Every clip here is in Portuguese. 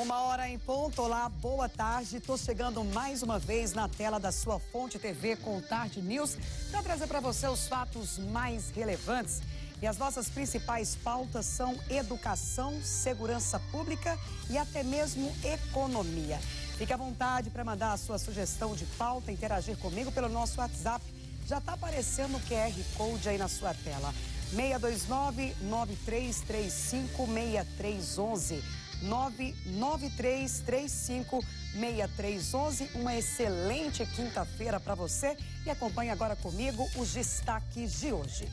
1h em ponto. Olá, boa tarde. Estou chegando mais uma vez na tela da sua Fonte TV com o Tarde News para trazer para você os fatos mais relevantes. E as nossas principais pautas são educação, segurança pública e até mesmo economia. Fique à vontade para mandar a sua sugestão de pauta, interagir comigo pelo nosso WhatsApp. Já está aparecendo o QR Code aí na sua tela. 629-9335-6311. 99335-6311. Uma excelente quinta-feira para você e acompanhe agora comigo os destaques de hoje.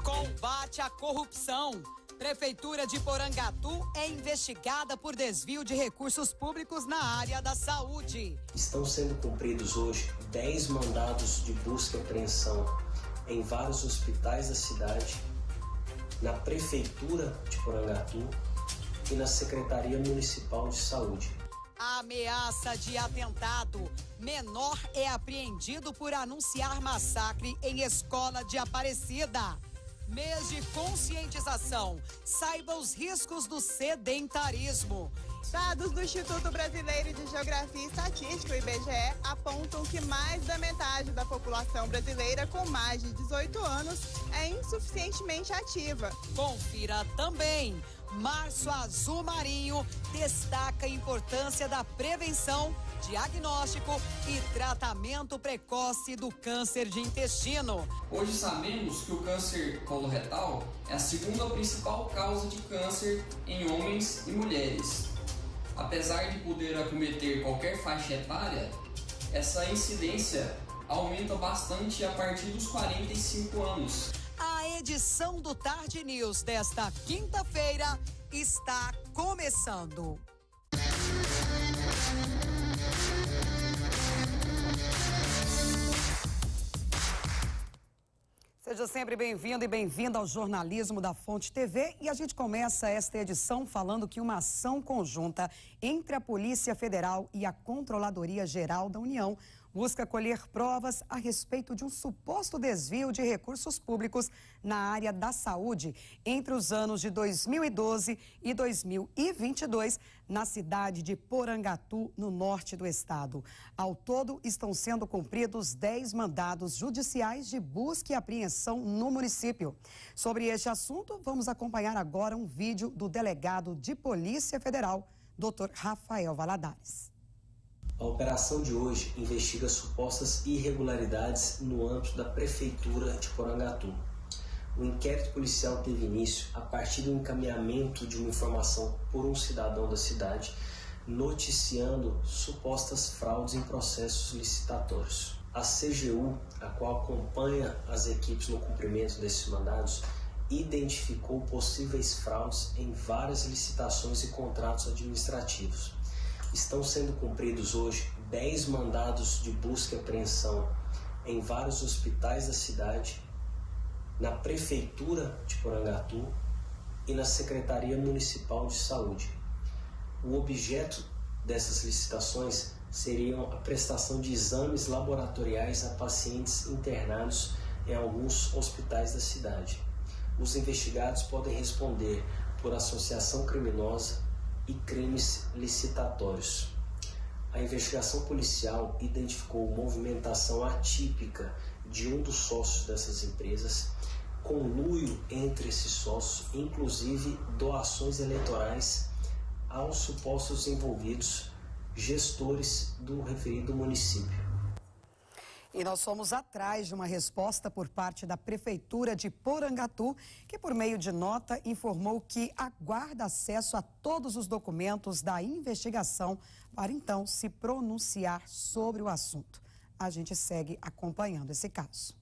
Combate à corrupção. Prefeitura de Porangatu é investigada por desvio de recursos públicos na área da saúde. Estão sendo cumpridos hoje 10 mandados de busca e apreensão em vários hospitais da cidade, na Prefeitura de Porangatu e na Secretaria Municipal de Saúde. Ameaça de atentado. Menor é apreendido por anunciar massacre em escola de Aparecida. Mês de conscientização. Saiba os riscos do sedentarismo. Dados do Instituto Brasileiro de Geografia e Estatística, o IBGE, apontam que mais da metade da população brasileira com mais de 18 anos é insuficientemente ativa. Confira também. Março Azul Marinho destaca a importância da prevenção, diagnóstico e tratamento precoce do câncer de intestino. Hoje sabemos que o câncer coloretal é a segunda principal causa de câncer em homens e mulheres. Apesar de poder acometer qualquer faixa etária, essa incidência aumenta bastante a partir dos 45 anos. A edição do Tarde News desta quinta-feira está começando. Seja sempre bem-vindo e bem-vinda ao jornalismo da Fonte TV. E a gente começa esta edição falando que uma ação conjunta entre a Polícia Federal e a Controladoria Geral da União busca colher provas a respeito de um suposto desvio de recursos públicos na área da saúde entre os anos de 2012 e 2022 na cidade de Porangatu, no norte do estado. Ao todo, estão sendo cumpridos 10 mandados judiciais de busca e apreensão no município. Sobre este assunto, vamos acompanhar agora um vídeo do delegado de Polícia Federal, Dr. Rafael Valadares. A operação de hoje investiga supostas irregularidades no âmbito da Prefeitura de Porangatu. O inquérito policial teve início a partir do encaminhamento de uma informação por um cidadão da cidade, noticiando supostas fraudes em processos licitatórios. A CGU, a qual acompanha as equipes no cumprimento desses mandados, identificou possíveis fraudes em várias licitações e contratos administrativos. Estão sendo cumpridos hoje 10 mandados de busca e apreensão em vários hospitais da cidade, na Prefeitura de Porangatu e na Secretaria Municipal de Saúde. O objeto dessas licitações seriam a prestação de exames laboratoriais a pacientes internados em alguns hospitais da cidade. Os investigados podem responder por associação criminosa e crimes licitatórios. A investigação policial identificou movimentação atípica de um dos sócios dessas empresas, conluio entre esses sócios, inclusive doações eleitorais aos supostos envolvidos, gestores do referido município. E nós fomos atrás de uma resposta por parte da Prefeitura de Porangatu, que por meio de nota informou que aguarda acesso a todos os documentos da investigação para então se pronunciar sobre o assunto. A gente segue acompanhando esse caso.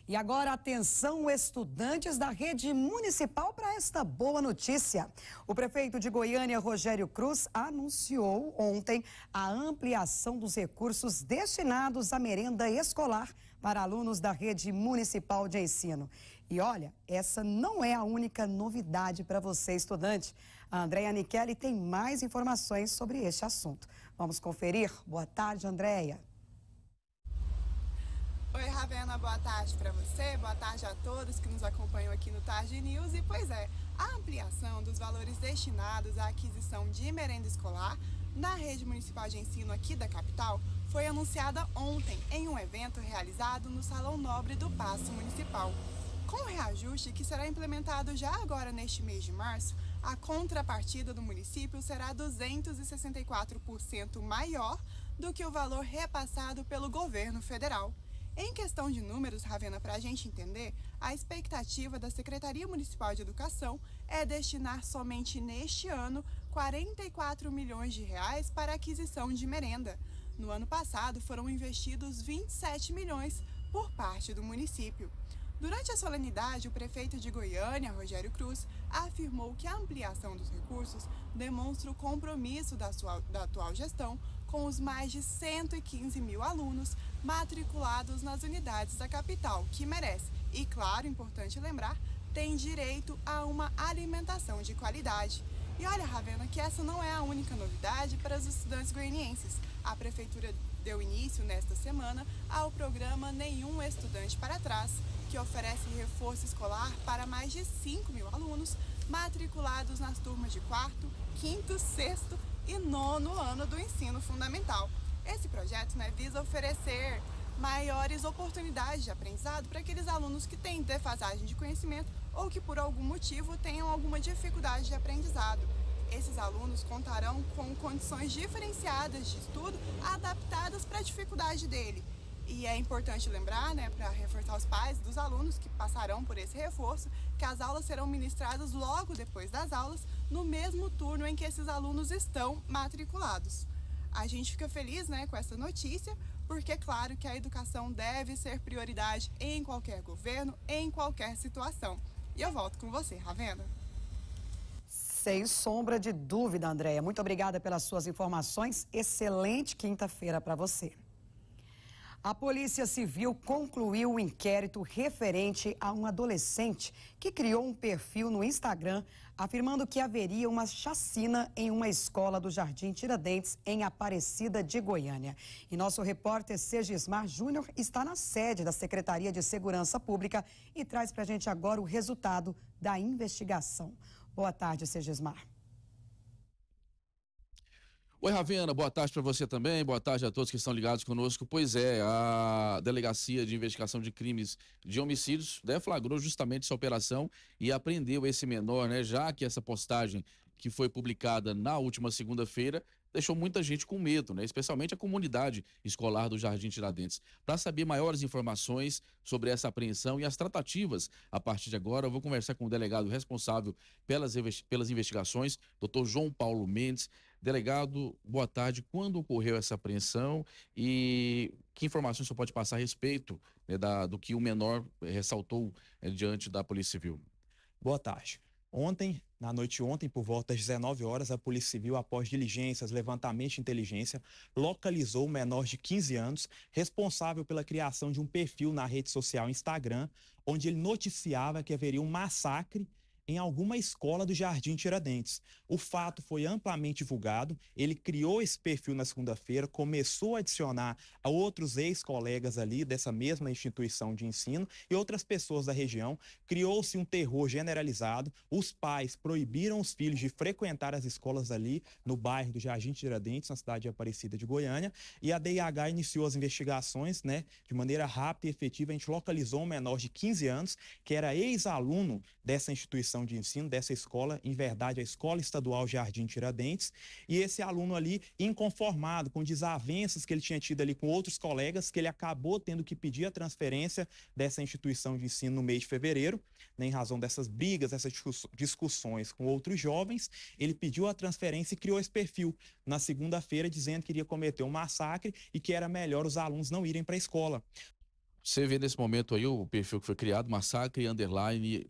E agora, atenção, estudantes da rede municipal, para esta boa notícia. O prefeito de Goiânia, Rogério Cruz, anunciou ontem a ampliação dos recursos destinados à merenda escolar para alunos da rede municipal de ensino. E olha, essa não é a única novidade para você, estudante. A Andréia Nichelli tem mais informações sobre este assunto. Vamos conferir? Boa tarde, Andréia. Oi, Ravena, boa tarde para você, boa tarde a todos que nos acompanham aqui no Tarde News. E pois é, a ampliação dos valores destinados à aquisição de merenda escolar na rede municipal de ensino aqui da capital foi anunciada ontem em um evento realizado no Salão Nobre do Paço Municipal. Com o reajuste que será implementado já agora neste mês de março, a contrapartida do município será 264% maior do que o valor repassado pelo governo federal. Em questão de números, Ravena, para a gente entender, a expectativa da Secretaria Municipal de Educação é destinar somente neste ano 44 milhões de reais para a aquisição de merenda. No ano passado, foram investidos 27 milhões por parte do município. Durante a solenidade, o prefeito de Goiânia, Rogério Cruz, afirmou que a ampliação dos recursos demonstra o compromisso da atual gestão com os mais de 115 mil alunos matriculados nas unidades da capital, que merece, e claro, importante lembrar, tem direito a uma alimentação de qualidade. E olha, Ravena, que essa não é a única novidade para os estudantes goianienses. A prefeitura deu início nesta semana ao programa Nenhum Estudante para Trás, que oferece reforço escolar para mais de 5 mil alunos matriculados nas turmas de 4º, 5º, 6º e 9º ano do ensino fundamental. Esse projeto visa oferecer maiores oportunidades de aprendizado para aqueles alunos que têm defasagem de conhecimento ou que por algum motivo tenham alguma dificuldade de aprendizado. Esses alunos contarão com condições diferenciadas de estudo adaptadas para a dificuldade dele. E é importante lembrar, para reforçar os pais dos alunos que passarão por esse reforço, que as aulas serão ministradas logo depois das aulas, no mesmo turno em que esses alunos estão matriculados. A gente fica feliz, com essa notícia, porque é claro que a educação deve ser prioridade em qualquer governo, em qualquer situação. E eu volto com você, Ravena. Sem sombra de dúvida, Andréia. Muito obrigada pelas suas informações. Excelente quinta-feira para você. A Polícia Civil concluiu o inquérito referente a um adolescente que criou um perfil no Instagram afirmando que haveria uma chacina em uma escola do Jardim Tiradentes, em Aparecida de Goiânia. E nosso repórter Segismar Júnior está na sede da Secretaria de Segurança Pública e traz para a gente agora o resultado da investigação. Boa tarde, Segismar. Oi, Ravena, boa tarde para você também, boa tarde a todos que estão ligados conosco. Pois é, a Delegacia de Investigação de Crimes de Homicídios deflagrou justamente essa operação e apreendeu esse menor, já que essa postagem que foi publicada na última segunda-feira deixou muita gente com medo, especialmente a comunidade escolar do Jardim Tiradentes. Para saber maiores informações sobre essa apreensão e as tratativas, a partir de agora, eu vou conversar com o delegado responsável pelas investigações, Dr. João Paulo Mendes. Delegado, boa tarde. Quando ocorreu essa apreensão e que informações você pode passar a respeito do que o menor ressaltou diante da Polícia Civil? Boa tarde. Na noite de ontem, por volta das 19 horas, a Polícia Civil, após diligências, levantamento de inteligência, localizou o menor de 15 anos, responsável pela criação de um perfil na rede social Instagram, onde ele noticiava que haveria um massacre em alguma escola do Jardim Tiradentes. O fato foi amplamente divulgado, ele criou esse perfil na segunda-feira, começou a adicionar a outros ex-colegas ali dessa mesma instituição de ensino e outras pessoas da região. Criou-se um terror generalizado, os pais proibiram os filhos de frequentar as escolas ali no bairro do Jardim Tiradentes, na cidade de Aparecida de Goiânia, e a DIH iniciou as investigações, de maneira rápida e efetiva. A gente localizou um menor de 15 anos, que era ex-aluno dessa instituição de ensino, dessa escola, em verdade a Escola Estadual Jardim Tiradentes, e esse aluno ali inconformado com desavenças que ele tinha tido ali com outros colegas, que ele acabou tendo que pedir a transferência dessa instituição de ensino no mês de fevereiro, em razão dessas brigas, dessas discussões com outros jovens, ele pediu a transferência e criou esse perfil na segunda-feira, dizendo que iria cometer um massacre e que era melhor os alunos não irem para a escola. Você vê nesse momento aí o perfil que foi criado, massacre, underline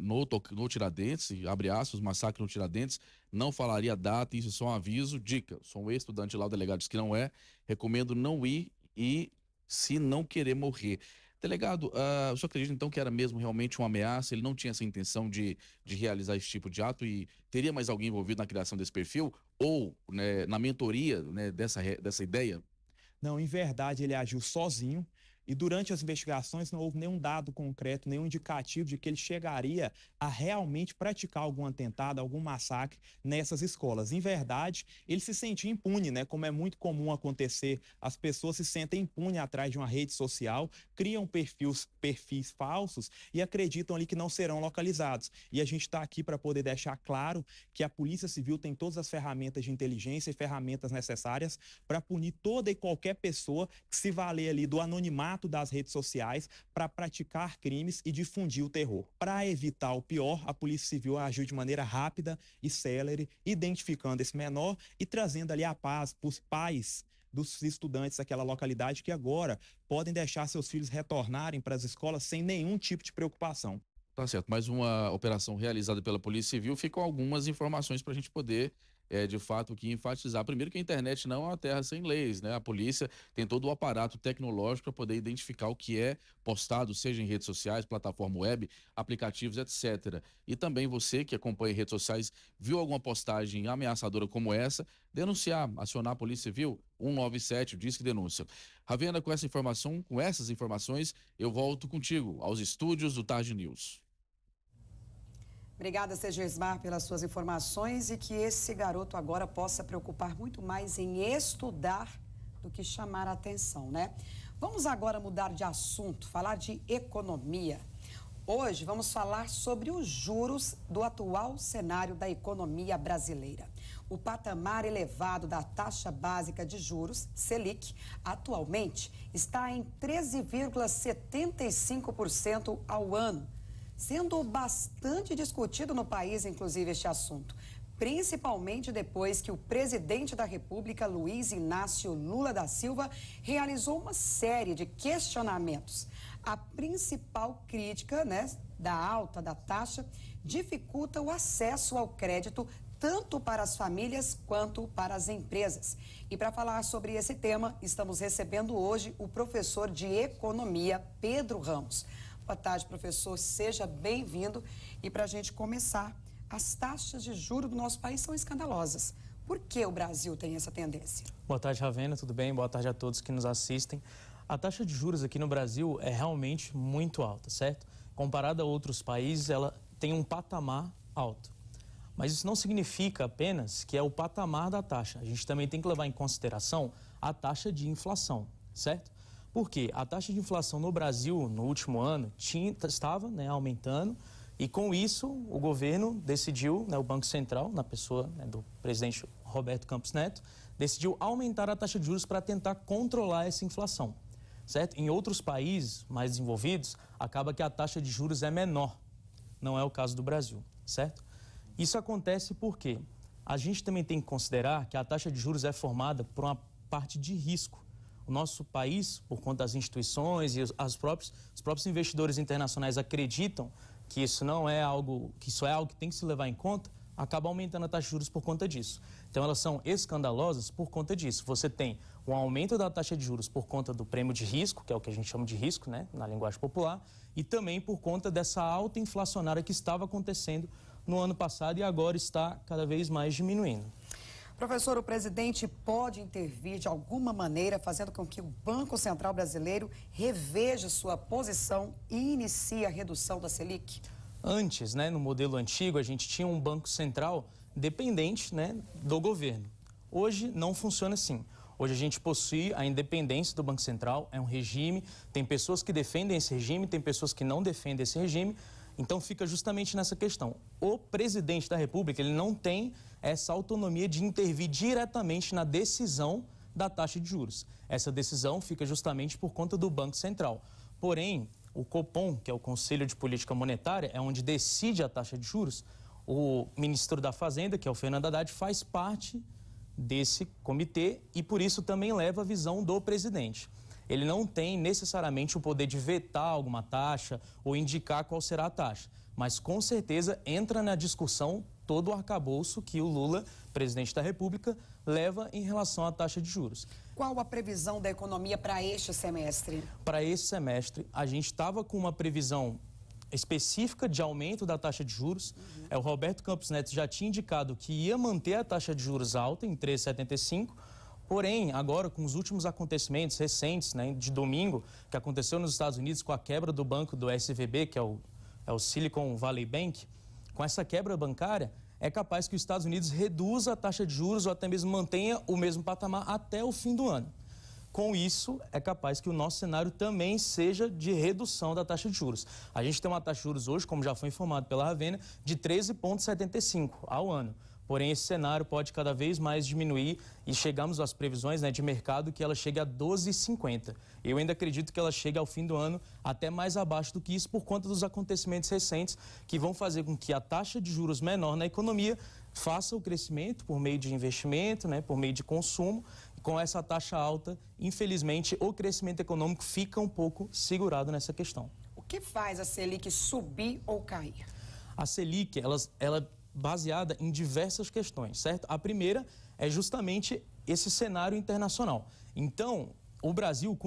no Tiradentes, abre aspas, massacre no Tiradentes, não falaria data, isso é só um aviso, dica, sou um ex-estudante lá, o delegado disse que não é, recomendo não ir e se não querer morrer. Delegado, o senhor acredita então que era mesmo realmente uma ameaça, ele não tinha essa intenção de realizar esse tipo de ato e teria mais alguém envolvido na criação desse perfil ou na mentoria dessa ideia? Não, em verdade ele agiu sozinho. E durante as investigações não houve nenhum dado concreto, nenhum indicativo de que ele chegaria a realmente praticar algum atentado, algum massacre nessas escolas. Em verdade, ele se sentia impune, né? Como é muito comum acontecer, as pessoas se sentem impunes atrás de uma rede social, criam perfis falsos e acreditam ali que não serão localizados. E a gente está aqui para poder deixar claro que a Polícia Civil tem todas as ferramentas de inteligência e ferramentas necessárias para punir toda e qualquer pessoa que se valer ali do anonimato das redes sociais para praticar crimes e difundir o terror. Para evitar o pior, a Polícia Civil agiu de maneira rápida e célere, identificando esse menor e trazendo ali a paz para os pais dos estudantes daquela localidade que agora podem deixar seus filhos retornarem para as escolas sem nenhum tipo de preocupação. Tá certo, mais uma operação realizada pela Polícia Civil, ficam algumas informações para a gente poder, de fato, aqui enfatizar. Primeiro que a internet não é uma terra sem leis, né? A polícia tem todo o aparato tecnológico para poder identificar o que é postado, seja em redes sociais, plataforma web, aplicativos, etc. E também você que acompanha redes sociais, viu alguma postagem ameaçadora como essa, denunciar, acionar a Polícia Civil, 197, Disque Denúncia. Ravena, com essas informações, eu volto contigo aos estúdios do Tarde News. Obrigada, Segismar, pelas suas informações e que esse garoto agora possa preocupar muito mais em estudar do que chamar a atenção, né? Vamos agora mudar de assunto, falar de economia. Hoje vamos falar sobre os juros do atual cenário da economia brasileira. O patamar elevado da taxa básica de juros, Selic, atualmente está em 13,75% ao ano, sendo bastante discutido no país, inclusive, este assunto, principalmente depois que o presidente da República, Luiz Inácio Lula da Silva, realizou uma série de questionamentos. A principal crítica, da alta da taxa dificulta o acesso ao crédito tanto para as famílias quanto para as empresas. E para falar sobre esse tema, estamos recebendo hoje o professor de Economia, Pedro Ramos. Boa tarde, professor. Seja bem-vindo. E para a gente começar, as taxas de juros do nosso país são escandalosas. Por que o Brasil tem essa tendência? Boa tarde, Ravena. Tudo bem? Boa tarde a todos que nos assistem. A taxa de juros aqui no Brasil é realmente muito alta, certo? Comparada a outros países, ela tem um patamar alto. Mas isso não significa apenas que é o patamar da taxa. A gente também tem que levar em consideração a taxa de inflação, certo? Porque a taxa de inflação no Brasil, no último ano, estava aumentando e, com isso, o governo decidiu, o Banco Central, na pessoa do presidente Roberto Campos Neto, decidiu aumentar a taxa de juros para tentar controlar essa inflação, certo? Em outros países mais desenvolvidos, acaba que a taxa de juros é menor. Não é o caso do Brasil, certo? Isso acontece porque a gente também tem que considerar que a taxa de juros é formada por uma parte de risco. O nosso país, por conta das instituições e os próprios investidores internacionais acreditam que isso é algo que tem que se levar em conta, acaba aumentando a taxa de juros por conta disso. Então, elas são escandalosas por conta disso. Você tem um aumento da taxa de juros por conta do prêmio de risco, que é o que a gente chama de risco, na linguagem popular, e também por conta dessa alta inflacionária que estava acontecendo no ano passado e agora está cada vez mais diminuindo. Professor, o presidente pode intervir de alguma maneira, fazendo com que o Banco Central Brasileiro reveja sua posição e inicie a redução da Selic? Antes, no modelo antigo, a gente tinha um Banco Central dependente do governo. Hoje não funciona assim. Hoje a gente possui a independência do Banco Central, é um regime, tem pessoas que defendem esse regime, tem pessoas que não defendem esse regime. Então fica justamente nessa questão. O presidente da República, ele não tem essa autonomia de intervir diretamente na decisão da taxa de juros. Essa decisão fica justamente por conta do Banco Central. Porém, o Copom, que é o Conselho de Política Monetária, é onde decide a taxa de juros. O ministro da Fazenda, que é o Fernando Haddad, faz parte desse comitê e por isso também leva a visão do presidente. Ele não tem necessariamente o poder de vetar alguma taxa ou indicar qual será a taxa, mas com certeza entra na discussão todo o arcabouço que o Lula, presidente da República, leva em relação à taxa de juros. Qual a previsão da economia para este semestre? Para esse semestre, a gente estava com uma previsão específica de aumento da taxa de juros. O Roberto Campos Neto já tinha indicado que ia manter a taxa de juros alta em 3,75%. Porém, agora, com os últimos acontecimentos recentes, né, de domingo, que aconteceu nos Estados Unidos com a quebra do banco do SVB, que é o Silicon Valley Bank, com essa quebra bancária, é capaz que os Estados Unidos reduza a taxa de juros ou até mesmo mantenha o mesmo patamar até o fim do ano. Com isso, é capaz que o nosso cenário também seja de redução da taxa de juros. A gente tem uma taxa de juros hoje, como já foi informado pela Ravena, de 13,75 ao ano. Porém, esse cenário pode cada vez mais diminuir e chegamos às previsões, né, de mercado que ela chegue a 12,50. Eu ainda acredito que ela chegue ao fim do ano até mais abaixo do que isso por conta dos acontecimentos recentes que vão fazer com que a taxa de juros menor na economia faça o crescimento por meio de investimento, né, por meio de consumo. Com essa taxa alta, infelizmente, o crescimento econômico fica um pouco segurado nessa questão. O que faz a Selic subir ou cair? A Selic, ela é baseada em diversas questões, certo? A primeira é justamente esse cenário internacional. Então, o Brasil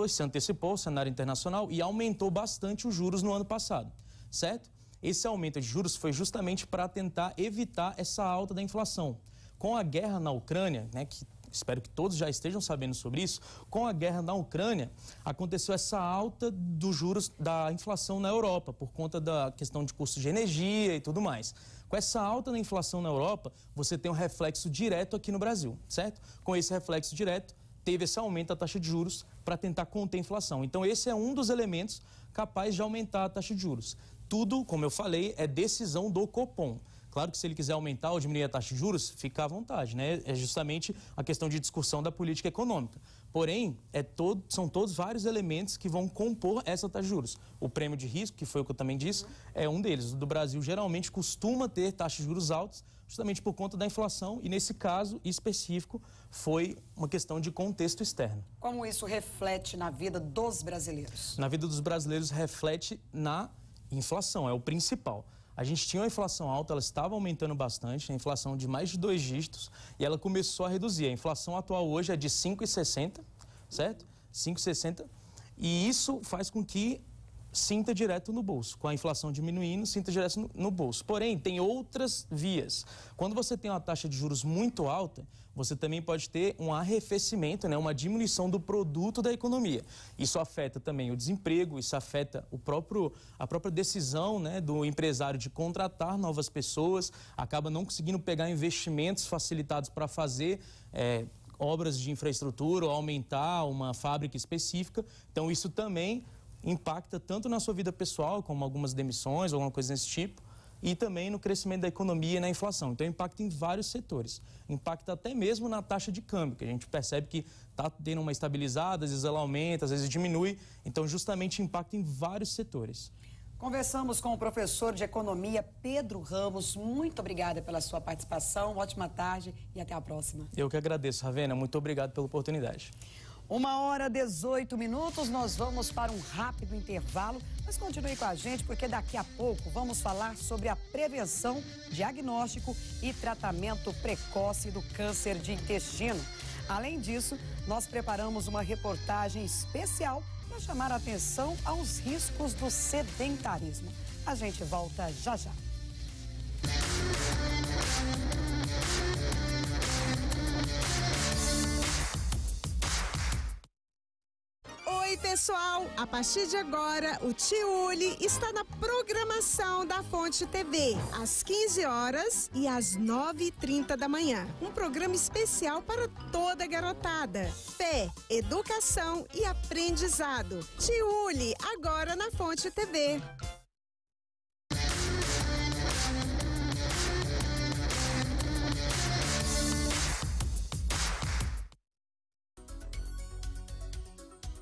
se antecipou ao cenário internacional e aumentou bastante os juros no ano passado, certo? Esse aumento de juros foi justamente para tentar evitar essa alta da inflação. Com a guerra na Ucrânia, né, que espero que todos já estejam sabendo sobre isso, com a guerra na Ucrânia, aconteceu essa alta dos juros da inflação na Europa, por conta da questão de custo de energia e tudo mais. Com essa alta na inflação na Europa, você tem um reflexo direto aqui no Brasil, certo? Com esse reflexo direto, teve esse aumento da taxa de juros para tentar conter a inflação. Então, esse é um dos elementos capazes de aumentar a taxa de juros. Tudo, como eu falei, é decisão do Copom. Claro que se ele quiser aumentar ou diminuir a taxa de juros, fica à vontade, né? É justamente a questão de discussão da política econômica. Porém, são todos vários elementos que vão compor essa taxa de juros. O prêmio de risco, que foi o que eu também disse, é um deles. O do Brasil geralmente costuma ter taxas de juros altas, justamente por conta da inflação, e nesse caso específico foi uma questão de contexto externo. Como isso reflete na vida dos brasileiros? Na vida dos brasileiros reflete na inflação, é o principal. A gente tinha uma inflação alta, ela estava aumentando bastante, a inflação de mais de 2 dígitos, e ela começou a reduzir. A inflação atual hoje é de 5,60, certo? 5,60, e isso faz com que sinta direto no bolso. Com a inflação diminuindo, sinta direto no bolso. Porém, tem outras vias. Quando você tem uma taxa de juros muito alta, você também pode ter um arrefecimento, né, uma diminuição do produto da economia. Isso afeta também o desemprego, isso afeta a própria decisão, né, do empresário de contratar novas pessoas, acaba não conseguindo pegar investimentos facilitados para fazer obras de infraestrutura ou aumentar uma fábrica específica. Então, isso também impacta tanto na sua vida pessoal, como algumas demissões, alguma coisa desse tipo, e também no crescimento da economia e na inflação. Então, impacta em vários setores. Impacta até mesmo na taxa de câmbio, que a gente percebe que está tendo uma estabilizada, às vezes ela aumenta, às vezes diminui. Então, justamente impacta em vários setores. Conversamos com o professor de Economia, Pedro Ramos. Muito obrigada pela sua participação. Ótima tarde e até a próxima. Eu que agradeço, Ravena. Muito obrigado pela oportunidade. 1h18, nós vamos para um rápido intervalo, mas continue com a gente porque daqui a pouco vamos falar sobre a prevenção, diagnóstico e tratamento precoce do câncer de intestino. Além disso, nós preparamos uma reportagem especial para chamar a atenção aos riscos do sedentarismo. A gente volta já já. Oi, pessoal! A partir de agora, o Tiuli está na programação da Fonte TV, às 15 horas e às 9h30 da manhã. Um programa especial para toda a garotada. Fé, educação e aprendizado. Tiuli, agora na Fonte TV.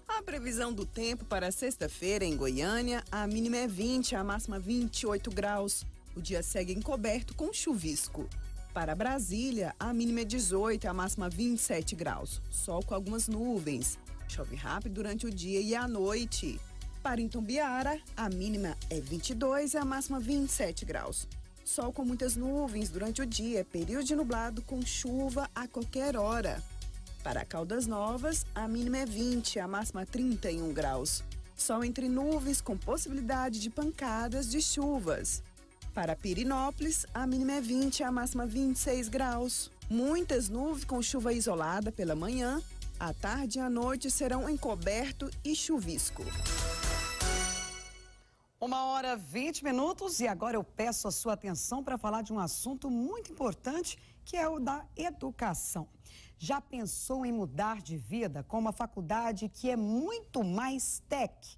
A previsão do tempo para sexta-feira em Goiânia, a mínima é 20, a máxima 28 graus. O dia segue encoberto com chuvisco. Para Brasília, a mínima é 18, a máxima 27 graus. Sol com algumas nuvens. Chove rápido durante o dia e à noite. Para Itumbiara, a mínima é 22 e a máxima 27 graus. Sol com muitas nuvens durante o dia, período de nublado com chuva a qualquer hora. Para Caldas Novas, a mínima é 20, a máxima 31 graus. Sol entre nuvens com possibilidade de pancadas de chuvas. Para Pirinópolis, a mínima é 20, a máxima 26 graus. Muitas nuvens com chuva isolada pela manhã, à tarde e à noite serão encoberto e chuvisco. 1h20 e agora eu peço a sua atenção para falar de um assunto muito importante, que é o da educação. Já pensou em mudar de vida com uma faculdade que é muito mais tech?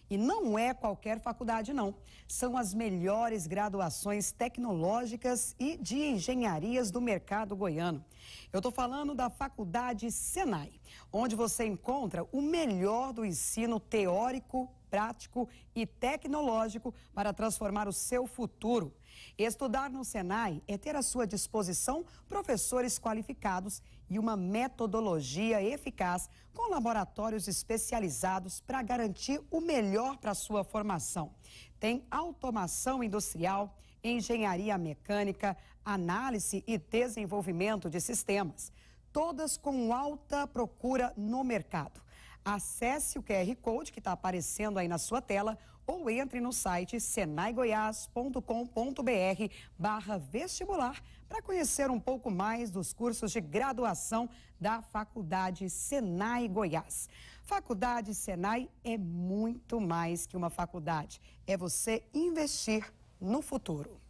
E não é qualquer faculdade, não. São as melhores graduações tecnológicas e de engenharias do mercado goiano. Eu estou falando da Faculdade Senai, onde você encontra o melhor do ensino teórico, prático e tecnológico para transformar o seu futuro. Estudar no Senai é ter à sua disposição professores qualificados e uma metodologia eficaz com laboratórios especializados para garantir o melhor para a sua formação. Tem automação industrial, engenharia mecânica, análise e desenvolvimento de sistemas, todas com alta procura no mercado. Acesse o QR Code que está aparecendo aí na sua tela ou entre no site senaigoias.com.br/vestibular para conhecer um pouco mais dos cursos de graduação da Faculdade Senai Goiás. Faculdade Senai é muito mais que uma faculdade, é você investir no futuro.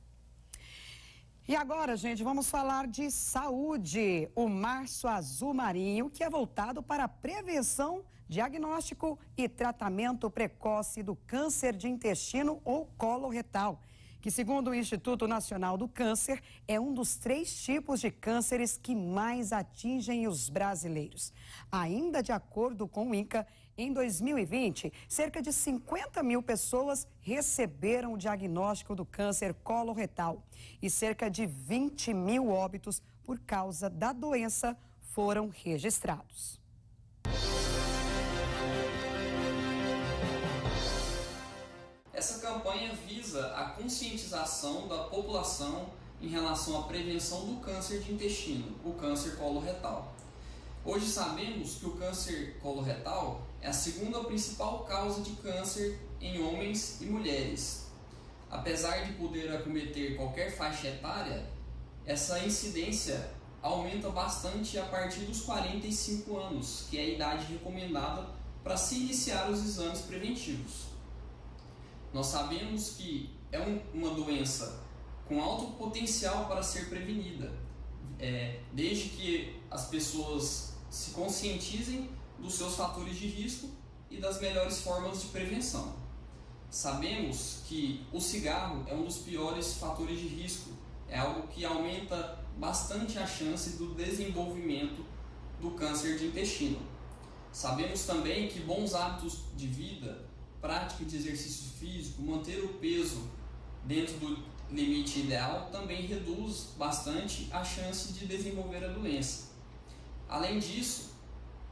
E agora, gente, vamos falar de saúde. O Março Azul Marinho, que é voltado para a prevenção, diagnóstico e tratamento precoce do câncer de intestino ou colo retal, que, segundo o Instituto Nacional do Câncer, é um dos 3 tipos de cânceres que mais atingem os brasileiros. Ainda de acordo com o INCA, em 2020, cerca de 50 mil pessoas receberam o diagnóstico do câncer coloretal e cerca de 20 mil óbitos por causa da doença foram registrados. Essa campanha visa a conscientização da população em relação à prevenção do câncer de intestino, o câncer coloretal. Hoje sabemos que o câncer coloretal é a segunda principal causa de câncer em homens e mulheres. Apesar de poder acometer qualquer faixa etária, essa incidência aumenta bastante a partir dos 45 anos, que é a idade recomendada para se iniciar os exames preventivos. Nós sabemos que é uma doença com alto potencial para ser prevenida, desde que as pessoas se conscientizem dos seus fatores de risco e das melhores formas de prevenção. Sabemos que o cigarro é um dos piores fatores de risco, é algo que aumenta bastante a chance do desenvolvimento do câncer de intestino. Sabemos também que bons hábitos de vida, prática de exercício físico, manter o peso dentro do limite ideal também reduz bastante a chance de desenvolver a doença. Além disso,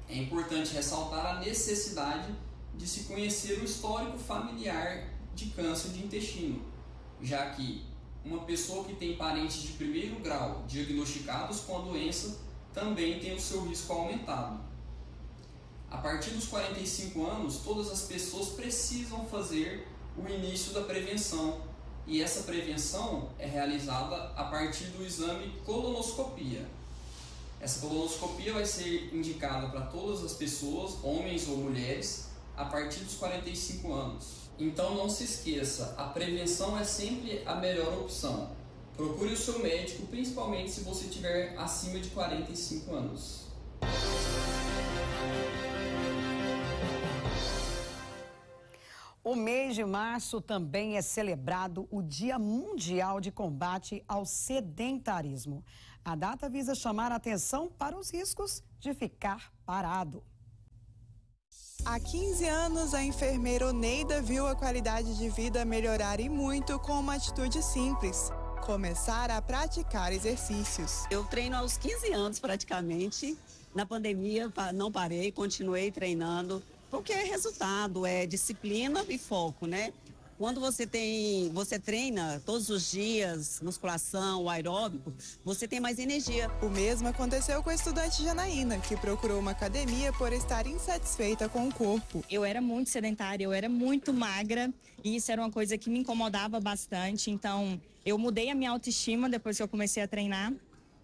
é importante ressaltar a necessidade de se conhecer o histórico familiar de câncer de intestino, já que uma pessoa que tem parentes de primeiro grau diagnosticados com a doença também tem o seu risco aumentado. A partir dos 45 anos, todas as pessoas precisam fazer o início da prevenção, e essa prevenção é realizada a partir do exame colonoscopia. Essa colonoscopia vai ser indicada para todas as pessoas, homens ou mulheres, a partir dos 45 anos. Então não se esqueça, a prevenção é sempre a melhor opção. Procure o seu médico, principalmente se você estiver acima de 45 anos. O mês de março também é celebrado o Dia Mundial de Combate ao Sedentarismo. A data visa chamar a atenção para os riscos de ficar parado. Há 15 anos, a enfermeira Oneida viu a qualidade de vida melhorar e muito com uma atitude simples: começar a praticar exercícios. Eu treino aos 15 anos praticamente. Na pandemia não parei, continuei treinando, porque é resultado, é disciplina e foco, né? Quando você treina todos os dias, musculação, aeróbico, você tem mais energia. O mesmo aconteceu com a estudante Janaína, que procurou uma academia por estar insatisfeita com o corpo. Eu era muito sedentária, eu era muito magra e isso era uma coisa que me incomodava bastante. Então, eu mudei a minha autoestima depois que eu comecei a treinar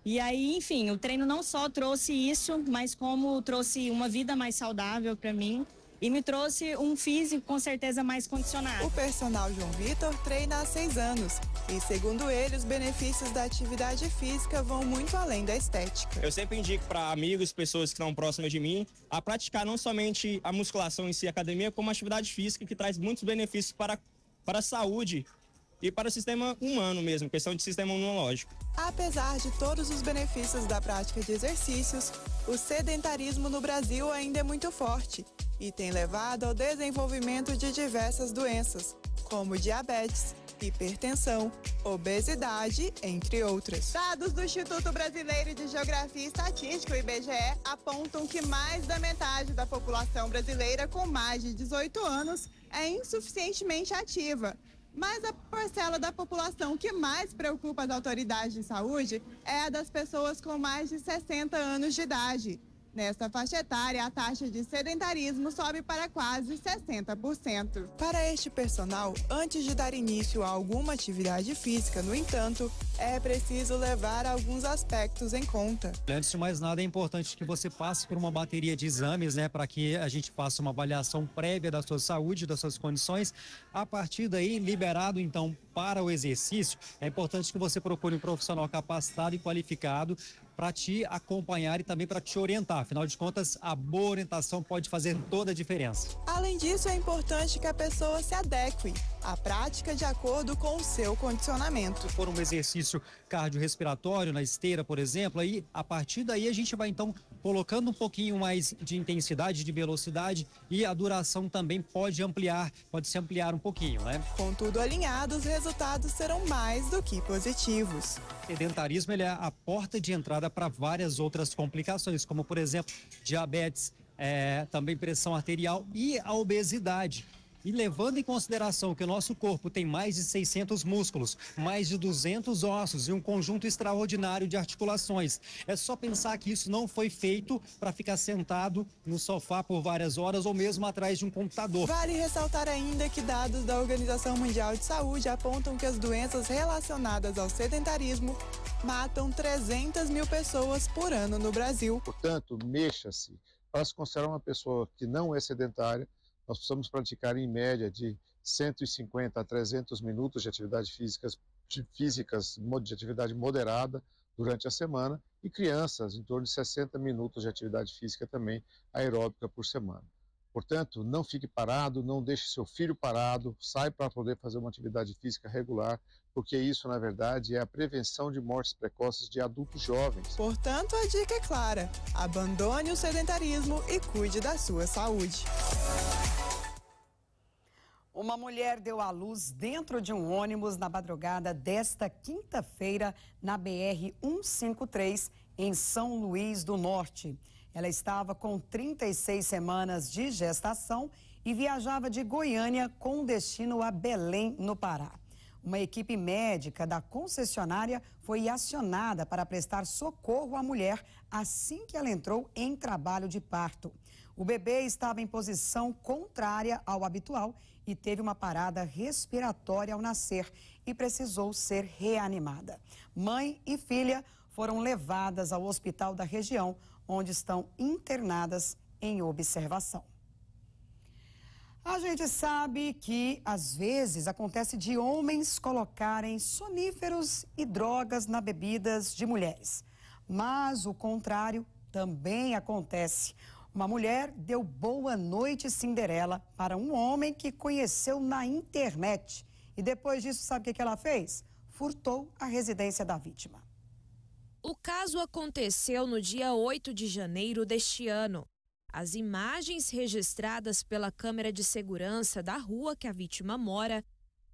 E aí, enfim, o treino não só trouxe isso, mas como trouxe uma vida mais saudável para mim e me trouxe um físico com certeza mais condicionado. O personal João Vitor treina há 6 anos e, segundo ele, os benefícios da atividade física vão muito além da estética. Eu sempre indico para amigos, pessoas que estão próximas de mim, a praticar não somente a musculação em si, a academia, como a atividade física, que traz muitos benefícios para a saúde e para o sistema humano mesmo, questão de sistema imunológico. Apesar de todos os benefícios da prática de exercícios, o sedentarismo no Brasil ainda é muito forte e tem levado ao desenvolvimento de diversas doenças, como diabetes, hipertensão, obesidade, entre outras. Dados do Instituto Brasileiro de Geografia e Estatística, o IBGE, apontam que mais da metade da população brasileira com mais de 18 anos é insuficientemente ativa. Mas a parcela da população que mais preocupa as autoridades de saúde é a das pessoas com mais de 60 anos de idade. Nesta faixa etária, a taxa de sedentarismo sobe para quase 60%. Para este personal, antes de dar início a alguma atividade física, no entanto, é preciso levar alguns aspectos em conta. Antes de mais nada, é importante que você passe por uma bateria de exames, para que a gente faça uma avaliação prévia da sua saúde, das suas condições. A partir daí, liberado então para o exercício, é importante que você procure um profissional capacitado e qualificado para te acompanhar e também para te orientar. Afinal de contas, a boa orientação pode fazer toda a diferença. Além disso, é importante que a pessoa se adeque à prática de acordo com o seu condicionamento. Se for um exercício cardiorrespiratório, na esteira, por exemplo, aí, a partir daí a gente vai então colocando um pouquinho mais de intensidade, de velocidade, e a duração também pode se ampliar um pouquinho, Com tudo alinhado, os resultados serão mais do que positivos. O sedentarismo ele é a porta de entrada para várias outras complicações, como por exemplo, diabetes, também pressão arterial e a obesidade. E levando em consideração que o nosso corpo tem mais de 600 músculos, mais de 200 ossos e um conjunto extraordinário de articulações, é só pensar que isso não foi feito para ficar sentado no sofá por várias horas ou mesmo atrás de um computador. Vale ressaltar ainda que dados da Organização Mundial de Saúde apontam que as doenças relacionadas ao sedentarismo matam 300 mil pessoas por ano no Brasil. Portanto, mexa-se. Para se considerar uma pessoa que não é sedentária, nós precisamos praticar em média de 150 a 300 minutos de atividade de atividade moderada durante a semana, e crianças em torno de 60 minutos de atividade física também aeróbica por semana. Portanto, não fique parado, não deixe seu filho parado, sai para poder fazer uma atividade física regular, porque isso, na verdade, é a prevenção de mortes precoces de adultos jovens. Portanto, a dica é clara: abandone o sedentarismo e cuide da sua saúde. Uma mulher deu à luz dentro de um ônibus na madrugada desta quinta-feira na BR-153, em São Luís do Norte. Ela estava com 36 semanas de gestação e viajava de Goiânia com destino a Belém, no Pará. Uma equipe médica da concessionária foi acionada para prestar socorro à mulher assim que ela entrou em trabalho de parto. O bebê estava em posição contrária ao habitual e teve uma parada respiratória ao nascer e precisou ser reanimada. Mãe e filha foram levadas ao hospital da região, onde estão internadas em observação. A gente sabe que, às vezes, acontece de homens colocarem soníferos e drogas nas bebidas de mulheres. Mas o contrário também acontece. Uma mulher deu boa noite Cinderela para um homem que conheceu na internet. E depois disso, sabe o que ela fez? Furtou a residência da vítima. O caso aconteceu no dia 8 de janeiro deste ano. As imagens registradas pela câmera de segurança da rua que a vítima mora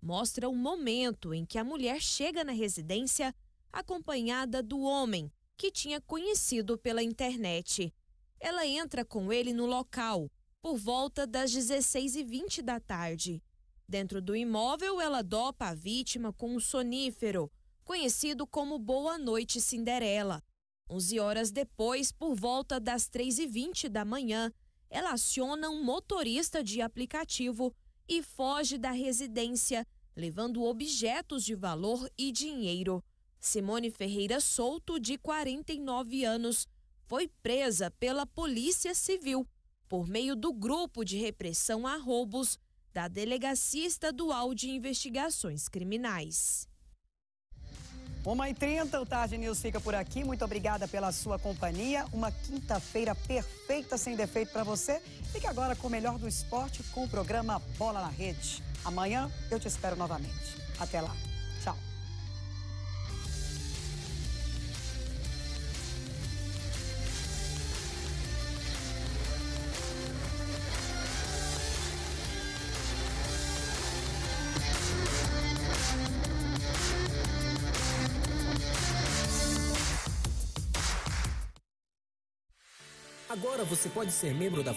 mostram o momento em que a mulher chega na residência acompanhada do homem que tinha conhecido pela internet. Ela entra com ele no local por volta das 16h20 da tarde. Dentro do imóvel, ela dopa a vítima com um sonífero, conhecido como Boa Noite Cinderela. 11 horas depois, por volta das 3h20 da manhã, ela aciona um motorista de aplicativo e foge da residência, levando objetos de valor e dinheiro. Simone Ferreira Souto, de 49 anos, foi presa pela Polícia Civil por meio do Grupo de Repressão a Roubos da Delegacia Estadual de Investigações Criminais. 1h30, o Tarde News fica por aqui. Muito obrigada pela sua companhia. Uma quinta-feira perfeita, sem defeito para você. Fique agora com o melhor do esporte com o programa Bola na Rede. Amanhã eu te espero novamente. Até lá. Tchau. Agora você pode ser membro da